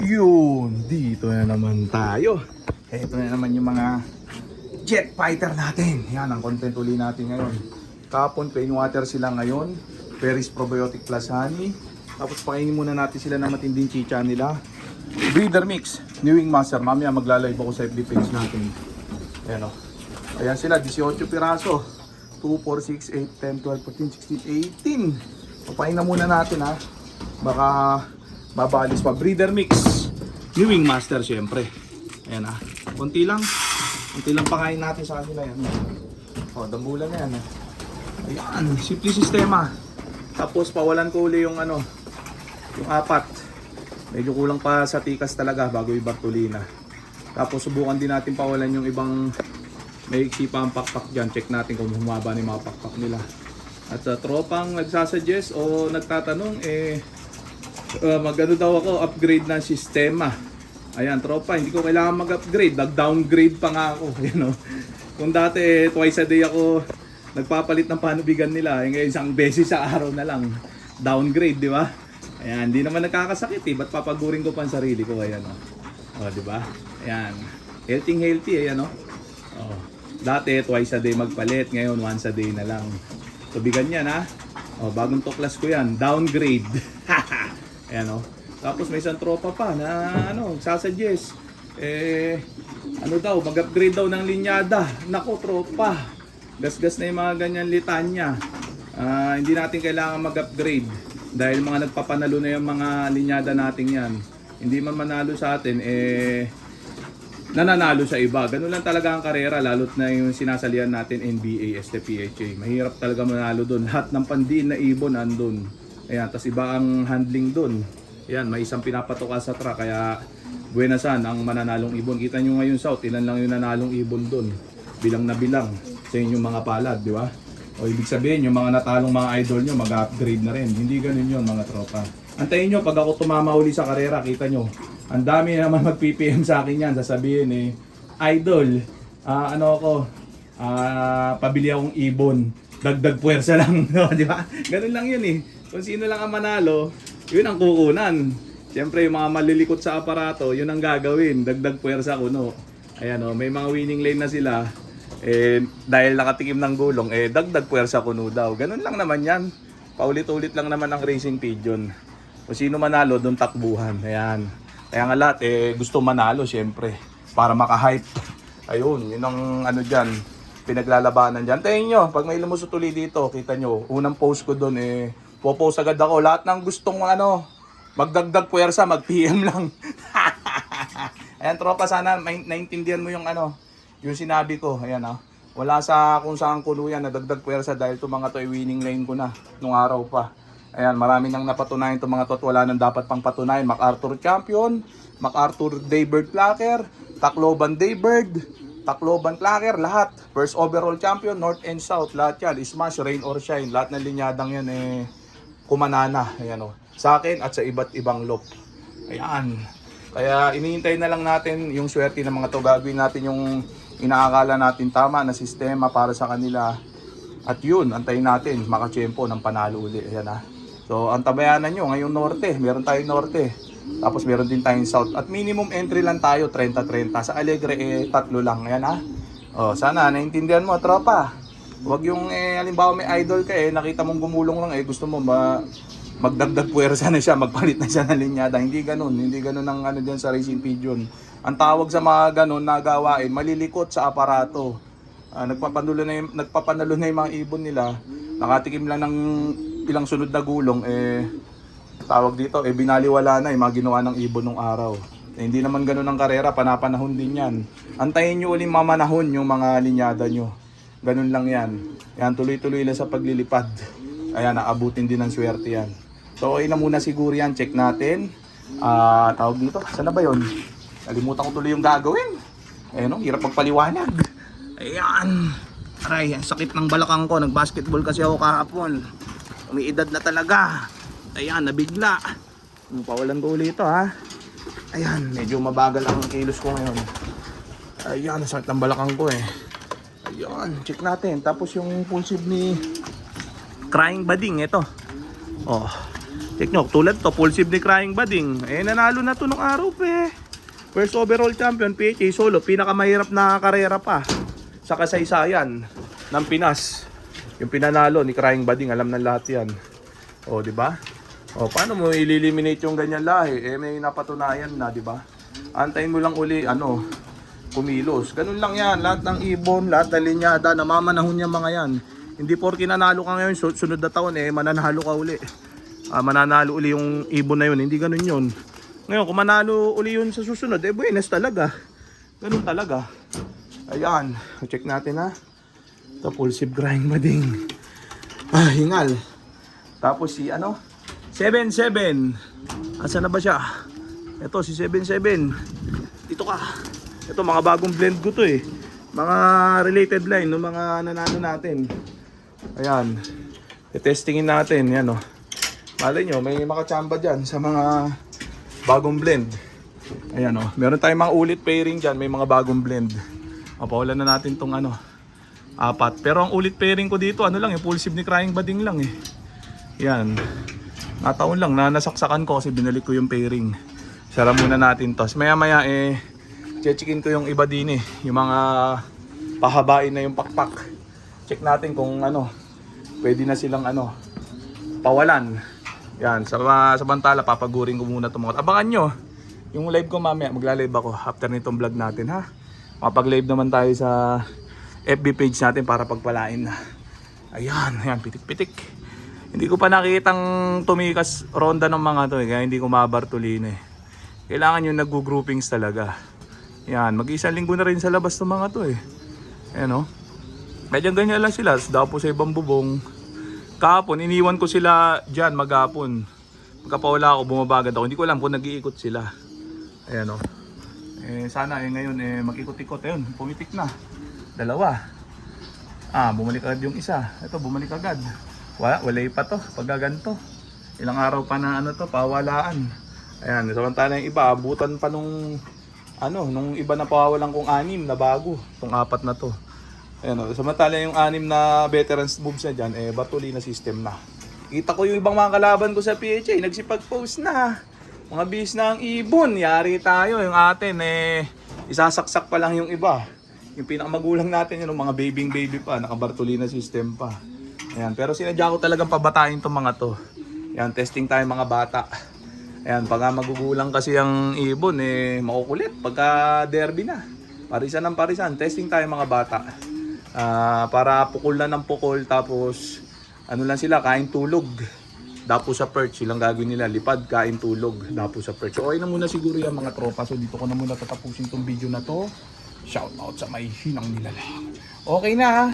Yun, dito na naman tayo. Ito na naman yung mga jet fighter natin. Yan ang content uli natin ngayon. Kapon, plain water sila ngayon. Peris Probiotic Plus Honey. Tapos pakainin muna natin sila ng matinding chicha nila. Breeder Mix, New Wing Master. Mamaya magla-live ako sa FB page natin. Ayan o. Ayan sila, 18 piraso. 2, 4, 6, 8, 10, 12, 14, 16, 18. Papain na muna natin ha. Baka babalis pa. Breeder Mix, New Wing Master syempre. Ayan ha. Kunti lang pakain natin sa kanila yan. O, dambulan na yan ha. Ayan, simple sistema. Tapos pawalan ko uli yung ano, yung 4. Medyo kulang pa sa tikas talaga bago i-Bartolina. Tapos subukan din natin pawalan yung ibang may iksi pa ang pakpak dyan. Check natin kung humaba na yung mga pakpak nila. At sa tropang nagsasuggest o nagtatanong, magano daw ako, upgrade ng sistema. Ayan, tropa, hindi ko kailangan mag-upgrade. Nag-downgrade pa nga ako. You know? Kung dati, twice a day ako nagpapalit ng panubigan nila. Ngayon, isang beses sa araw na lang. Downgrade, di ba? Ayan, hindi naman nakakasakit eh. Ba't papagurin ko pa ang sarili ko? Ayan, o, di ba? Ayan, healthy, ayan, o. Oh. Dati, twice a day magpalit. Ngayon, once a day na lang. Tubigan yan, ha? O, bagong tuklas ko yan. Downgrade. Ayan, o. Tapos may isang tropa pa na, sasuggest. Ano daw, mag-upgrade daw ng linyada. Nako, tropa. Gas-gas na yung mga ganyan litanya. Hindi natin kailangan mag-upgrade. Dahil mga nagpapanalo na yung mga linyada natin yan. Hindi man manalo sa atin, nananalo sa iba. Ganun lang talaga ang karera, lalo't na yung sinasalihan natin NBA, STPHA. Mahirap talaga manalo doon. Lahat ng pandiin na ibon nandun. Ayan, tas iba ang handling doon. Ayan, may isang pinapatoka sa truck, kaya buenasan ang mananalong ibon. Kita nyo ngayon South, ilan lang yung nanalong ibon doon. Bilang na bilang sa inyong mga palad, di ba? O ibig sabihin, yung mga natalong mga idol nyo, mag-upgrade na rin. Hindi ganun yun mga tropa. Antayin nyo, pag ako tumama uli sa karera, kita nyo, ang dami naman mag-PPM sa akin yan. Sasabihin idol, pabili akong ibon, dagdag puwersa lang. Di ba? Ganun lang yun eh. Kung sino lang ang manalo, yun ang kukunan. Siyempre, yung mga malilikot sa aparato, yun ang gagawin. Dagdag puwersa kuno. Ayan o, may mga winning lane na sila. Dahil nakatikim ng gulong, dagdag puwersa kuno daw. Ganun lang naman yan. Paulit-ulit lang naman ang racing pigeon. Kung sino manalo, doon takbuhan. Ayan. Kaya nga lahat, gusto manalo syempre. Para maka-hype. Ayun, yun ang dyan. Pinaglalabanan dyan. Tayo nyo, pag may lumusot uli dito, kita nyo, unang post ko doon, popost agad ako. Lahat ng gustong magdagdag puwersa, mag-PM lang. Ayan, tropa, sana naintindihan mo yung yung sinabi ko. Ayan, wala sa kung saan kuno yan na dagdag puwersa dahil itong mga to ay winning lane ko na nung araw pa. Ayan, marami nang napatunayan itong mga to at wala nang dapat pang patunayan. MacArthur Champion, MacArthur Daybird Clacker, Tacloban Daybird, Tacloban Clacker, lahat. First overall champion, North and South, lahat yan. Smash, rain or shine, lahat ng linyadang yan kumanana. Ayan, sa akin at sa iba't ibang lop. Ayan. Kaya inihintay na lang natin yung swerte ng mga to. Gagawin natin yung inaakala natin tama na sistema para sa kanila. At yun, antayin natin makachempo ng panalo uli. Ayan So, ang tabayanan nyo, ngayong norte, meron tayong norte. Tapos meron din tayong south. At minimum entry lang tayo, 30-30. Sa Alegre, 3 lang. Ayan sana, naintindihan mo, tropa. Huwag yung, halimbawa may idol ka nakita mong gumulong lang gusto mo magdagdag puwersa na siya, magpalit na siya ng linyada. Hindi ganun ang dyan sa racing pigeon. Ang tawag sa mga ganun na gawain, malilikot sa aparato. Nagpapanalo na yung mga ibon nila. Nakatikim lang ng ilang sunod na gulong, tawag dito, binaliwala na yung mga ginawa ng ibon nung araw. Hindi naman ganun ang karera, panapanahon din yan. Antayin nyo ulit mamanahon yung mga linyada nyo. Ganun lang yan. Yan, tuloy-tuloy lang sa paglilipad. Ayan, naabutin din ng swerte yan. So, okay na muna siguro yan. Check natin. Tawag dito. Saan na ba yun? Kalimutan ko tuloy yung gagawin. Ayun, hirap magpaliwanag. Ayan. Aray, ang sakit ng balakang ko. Nag-basketball kasi ako kahapon. Umiidad na talaga. Ayan, nabigla. Pawalan ko ulit ito, Ayan, medyo mabagal ang kilos ko ngayon. Ayan, ang sakit ng balakang ko Ayan, check natin. Tapos yung pulsive ni Crying Bading, ito. Check nyo, tulad to, full save ni Crying Bading. Eh, nanalo na to nung araw, pe. First overall champion, PHA solo. Pinakamahirap na karera pa sa kasaysayan ng Pinas. Yung pinanalo ni Crying Bading, alam na lahat yan. O, di ba? O, paano mo i-eliminate yung ganyan lahi? Eh, may napatunayan na, di ba? Antayin mo lang uli, kumilos. Ganun lang yan. Lahat ng ibon, lahat ng linyada, namamanahon yung mga yan. Hindi porke nanalo ka ngayon, sunod na taon, mananalo ka uli. Mananalo uli yung ibon na yun. Hindi ganun yun. Ngayon, kung manalo uli yun sa susunod, buenas talaga. Ganun talaga. Ayan. Check natin ha. Ito, Pulsive Crying Bading. Hingal. Tapos si 7-7. Asa na ba siya? Ito, si 7-7. Dito ka. Ito, mga bagong blend ko to mga related line ng mga nanalo natin. Ayan. I-testingin natin. Yan malay nyo, may makachamba dyan sa mga bagong blend. Ayan meron tayong mga ulit pairing dyan. May mga bagong blend. Papawalan na natin tong 4. Pero ang ulit pairing ko dito, Pulsive ni Crying Bading lang Yan. Nataon lang na nasaksakan ko kasi binalik ko yung pairing. Sara muna natin to. Maya maya checkin ko yung iba din yung mga pahabain na yung pakpak. Check natin kung pwede na silang pawalan. Yan, samantala papagurin ko muna itong mga. Abangan nyo yung live ko mamaya. Magla-live ako after nitong vlog natin ha. Mapag-live naman tayo sa FB page natin para pagpalain na. Ayan, pitik-pitik. Hindi ko pa nakitang tumikas ronda ng mga to kaya hindi ko mabartulin Kailangan yung nag-groupings talaga. Yan, mag-isang linggo na rin sa labas ng mga to Ayan medyo ganyan lang sila. Daw po sa ibang bubong. Kahapon, iniwan ko sila dyan maghapon. Pagkapawala ako, bumabagad ako. Hindi ko alam kung nag-iikot sila. Ayan sana ngayon mag-ikot-ikot. Ayun, pumitik na. 2. Bumalik agad yung isa. Ito, bumalik agad. Walay pa to. Pagkaganto. Ilang araw pa na pawalaan. Ayan, samantala yung iba, abutan pa nung iba na pawawalan kong 6 na bago. Itong 4 na to. Ayan samantala yung 6 na veterans moves na dyan, batuli na system na. Kita ko yung ibang mga kalaban ko sa PHA, nagsipag-post na. Mga bis na ang ibon, yari tayo. Yung atin, isasaksak pa lang yung iba. Yung pinakamagulang natin, yung mga baby pa, nakabartuli na system pa. Ayan, pero sinadya ko talagang pabatain itong mga to. Ayan, testing tayo mga bata. Ayan, pagka magugulang kasi ang ibon, makukulit. Pagka derby na, parisan ng parisan, testing tayo mga bata. Para pukol na ng pukol, tapos lang sila, kain tulog. Dapo sa perch, silang gagawin nila, lipad, kain tulog, dapo sa perch. So, okay na muna siguro yung mga tropa. So dito ko na muna tatapusin tong video na to. Shout out sa may hinang nilalang. Okay na ha.